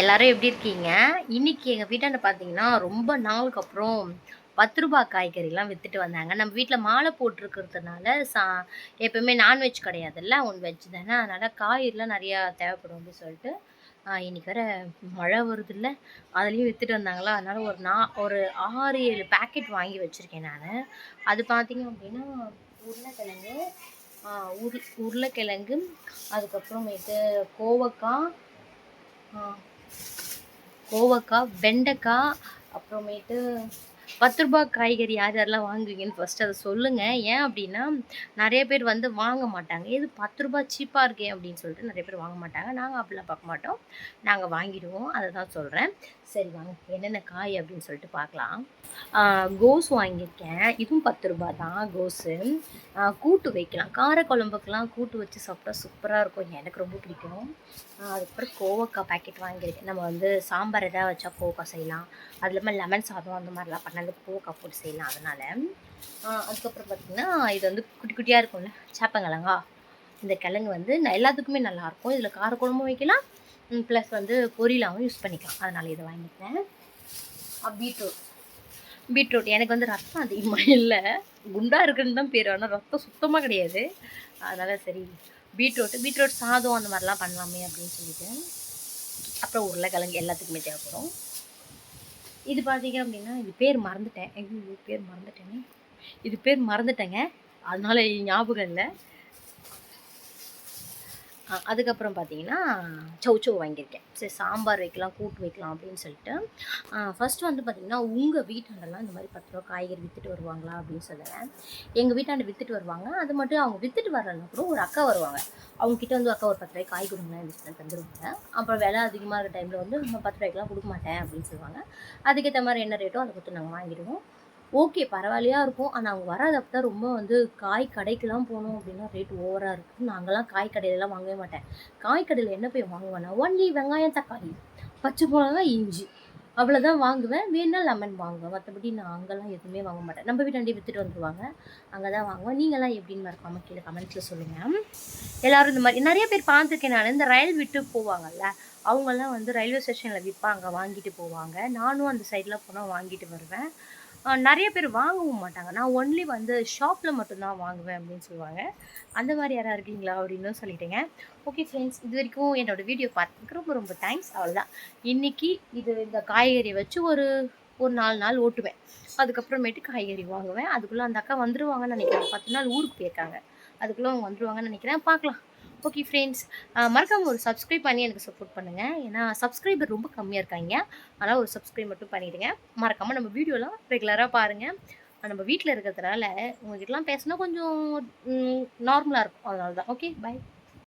எல்லாரும் எப்படி இருக்கீங்க? இன்னைக்கு எங்க வீட்டாண்ட பார்த்தீங்கன்னா, ரொம்ப நாளுக்கு அப்புறம் ரூ. 10 காய்கறிலாம் வித்துட்டு வந்தாங்க. நம்ம வீட்ல மாலை போட்டிருக்கிறதுனால, எப்பவுமே நான்வெஜ் கிடையாதுல்ல. வெஜ் தானே. அதனால காய்கறிலாம் நெறையா தேவைப்படும் அப்படின்னு சொல்லிட்டு, இன்னைக்கு வேற மழை வருதுல்ல, அதுலயும் வித்துட்டு வந்தாங்களா, அதனால ஒரு 6, 7 பேக்கெட் வாங்கி வச்சிருக்கேன் நானு. அது பார்த்தீங்க அப்படின்னா, உருளைக்கிழங்கு, அ உருளைக்கிழங்கு, அதுக்கப்புறமேட்டு கோவக்கா, ஆ கோவக்காய், வெண்டைக்காய், அப்புறமேட்டு ரூ. 10 காய்கறி யார் யாரெல்லாம் வாங்குவீங்கன்னு ஃபர்ஸ்ட் அத சொல்லுங்க. ஏன் அப்டின்னா, நெறைய பேர் வந்து வாங்க மாட்டாங்க. "இது ரூ. 10 சீப்பா இருக்கே" அப்டின்னு சொல்லிட்டு நெறைய பேர் வாங்க மாட்டாங்க. நாங்க அப்டிலாம் பார்க்க மாட்டோம். நாங்க வாங்கிடுவோம். அததான் சொல்றேன். சரி வாங்க, என்னென்ன காய் அப்டின்னு சொல்லிட்டு பார்க்கலாம். கோஸ் வாங்கியிருக்கேன். இதுவும் ரூ. 10 தான் கோஸு. கூட்டு வைக்கலாம். கார குழம்புக்கெல்லாம் கூட்டு வச்சு சாப்பிட்டா சூப்பரா இருக்கும். எனக்கு ரொம்ப பிடிக்கும். அதுக்கப்புறம் கோவக்காய் பாக்கெட் வாங்கியிருக்கேன். நம்ம வந்து சாம்பார் எதாவது வச்சா கோவக்காய் செய்யலாம். அது இல்லாமல் லெமன் சாதம் அந்த மாதிரிலாம் பண்ணால் கோவக்காய் போட்டு செய்யலாம். அதனால் அதுக்கப்புறம் பார்த்திங்கன்னா, இது வந்து குட்டி குட்டியாக இருக்கும்ல, சேப்பங்கிழங்கா. இந்த கிழங்கு வந்து எல்லாத்துக்குமே நல்லாயிருக்கும். இதில் காரக்குழம்பும் வைக்கலாம், ப்ளஸ் வந்து பொரியலாகவும் யூஸ் பண்ணிக்கலாம். அதனால் இதை வாங்கிக்கிறேன். பீட்ரூட் எனக்கு வந்து ரத்தம் அதிகமாக இல்லை, குண்டாக இருக்குன்னு தான் பேர். ஆனால் ரத்தம் சுத்தமாக கிடையாது. அதனால் சரி பீட்ரூட் சாதம் அந்த மாதிரிலாம் பண்ணலாமே அப்படின்னு சொல்லிட்டு. அப்புறம் உருளைக்கிழங்கு எல்லாத்துக்குமே தேவைப்படும். இது பார்த்தீங்க அப்படின்னா, இது பேர் மறந்துட்டேன். இது பேர் மறந்துட்டேங்க. அதனால ஞாபகம் இல்லை. அதுக்கப்புறம் பார்த்தீங்கன்னா, சௌசௌ வாங்கியிருக்கேன். சரி சாம்பார் வைக்கலாம், கூட்டு வைக்கலாம் அப்படின்னு சொல்லிட்டு. ஃபர்ஸ்ட் வந்து பார்த்தீங்கன்னா, உங்கள் வீட்டாண்டலாம் இந்த மாதிரி ரூ. 10 காய்கறி வித்துட்டு வருவாங்களா அப்படின்னு சொல்லுவேன். எங்கள் வீட்டாண்ட வித்துட்டு வருவாங்க. அது மட்டும் அவங்க வித்துட்டு வரலன்னா கூட ஒரு அக்கா வருவாங்க. அவங்ககிட்ட வந்து அக்கா ஒரு ரூ. 10 காய் கொடுங்களேன் அப்படின்னு சொல்லி தந்துடுவாங்க. அப்புறம் விலை அதிகமாக இருக்கிற டைமில் வந்து நம்ம ரூ. 10 கொடுக்க மாட்டேன் அப்படின்னு சொல்லுவாங்க. அதுக்கேற்ற மாதிரி என்ன ரேட்டோ அதை கொடுத்து நாங்கள் வாங்கிடுவோம். ஓகே, பரவாயில்லையா இருக்கும். ஆனால் அவங்க வராதப்ப தான் ரொம்ப வந்து காய் கடைக்கெல்லாம் போனோம் அப்படின்னா ரேட் ஓவராக இருக்கும். நாங்கள்லாம் காய் கடையிலலாம் வாங்கவே மாட்டேன். காய் கடையில் என்ன போய் வாங்குவேன்னா, ஒன்லி வெங்காயம், தக்காளி, பச்சை மிளகா, இஞ்சி, அவ்வளோதான் வாங்குவேன். வேணுன்னா லெமன் வாங்குவேன். மற்றபடி நான் அங்கெல்லாம் எதுவுமே வாங்க மாட்டேன். நம்ம வீட்டாண்டே வித்துட்டு வந்துடுவாங்க, அங்கே தான் வாங்குவேன். நீங்கள்லாம் எப்படின்னு மறக்காமல் கீழே கமெண்ட்ஸில் சொல்லுங்கள். எல்லோரும் இந்த மாதிரி நிறைய பேர் பார்த்துருக்கேன் நான். இந்த ரயில் விட்டு போவாங்கல்ல, அவங்கெல்லாம் வந்து ரயில்வே ஸ்டேஷனில் விற்பாங்க, வாங்கிட்டு போவாங்க. நானும் அந்த சைடில் போனால் வாங்கிட்டு வருவேன். நிறைய பேர் வாங்கவும் மாட்டாங்க. நான் ஒன்லி வந்து ஷாப்பில் மட்டும்தான் வாங்குவேன் அப்படின்னு சொல்லுவாங்க. அந்த மாதிரி யாராவது இருக்கீங்களா அப்படின்னு சொல்லிட்டேங்க. ஓகே ஃப்ரெண்ட்ஸ், இது வரைக்கும் என்னோடய வீடியோ பார்த்ததுக்கு ரொம்ப ரொம்ப தேங்க்ஸ். அவ்வளோதான். இன்றைக்கி இந்த காய்கறியை வச்சு ஒரு 4 நாள் ஓட்டுவேன். அதுக்கப்புறமேட்டு காய்கறி வாங்குவேன். அதுக்குள்ளே அந்த அக்கா வந்துடுவாங்கன்னு நினைக்கிறேன். 10 நாள் ஊருக்கு போயிருக்காங்க. அதுக்குள்ளே அவங்க வந்துடுவாங்கன்னு நினைக்கிறேன். பார்க்கலாம். ஓகே ஃப்ரெண்ட்ஸ், மறக்காமல் ஒரு சப்ஸ்கிரைப் பண்ணி எனக்கு சப்போர்ட் பண்ணுங்கள். ஏன்னா சப்ஸ்கிரைபர் ரொம்ப கம்மியாக இருக்காங்க. அதனால் ஒரு சப்ஸ்கிரைப் மட்டும் பண்ணிவிடுங்க. மறக்காமல் நம்ம வீடியோலாம் ரெகுலராக பாருங்கள். நம்ம வீட்டில் இருக்கிறதுனால உங்கள்கிட்டலாம் பேசினா கொஞ்சம் நார்மலாக இருக்கும். அதனால தான். Okay, by.